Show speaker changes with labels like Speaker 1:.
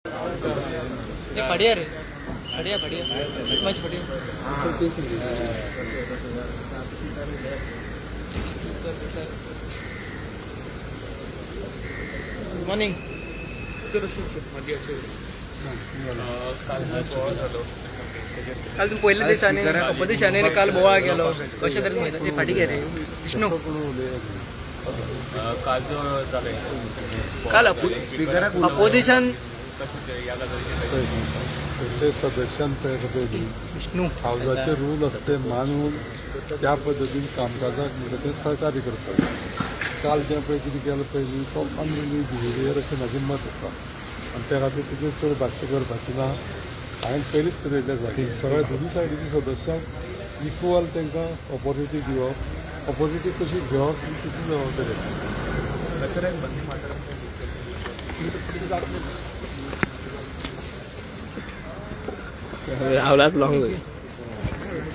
Speaker 1: ये बढ़िया रे, बढ़िया बढ़िया मच बढ़िया। Good morning. काल तुम्ही पहिल्या दिवसाने अपदिशाने काल बोवाळ केलो कशा तरी माहिती ते फाटी गे रे विष्णू
Speaker 2: काल जो झालंय
Speaker 1: काल अपोजिशन
Speaker 3: ते सदस्यांपैकी
Speaker 1: विष्णू
Speaker 3: हावजाचे रूल असते मानून त्या पद्धतीने कामकाजाक म्हणजे ते सहकार्य करतात. काल जे पळय कितें केलें पयलीं तो अनरिली बिहेवियर अशें म्हाजें मत आसा आनी त्या खातीर तुजें चड भाश्य करपाचें ना. हांवें पयलींच थारायल्लें आसा की सगळ्या दोनूय सायडीच्या सदस्यांक इक्वल तांकां ऑपॉर्च्युनिटी दिवप, ऑपॉर्च्युनिटी कशी घेवप ही तुजी जबाबदारी आसा.
Speaker 1: आवलाच लॉंग